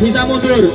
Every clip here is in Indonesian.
bisa mundur.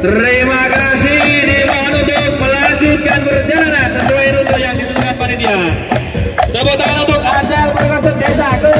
Terima kasih, dimohon untuk melanjutkan perjalanan sesuai rute yang ditentukan panitia. Tepuk tangan untuk Acel Perkasa Desa ke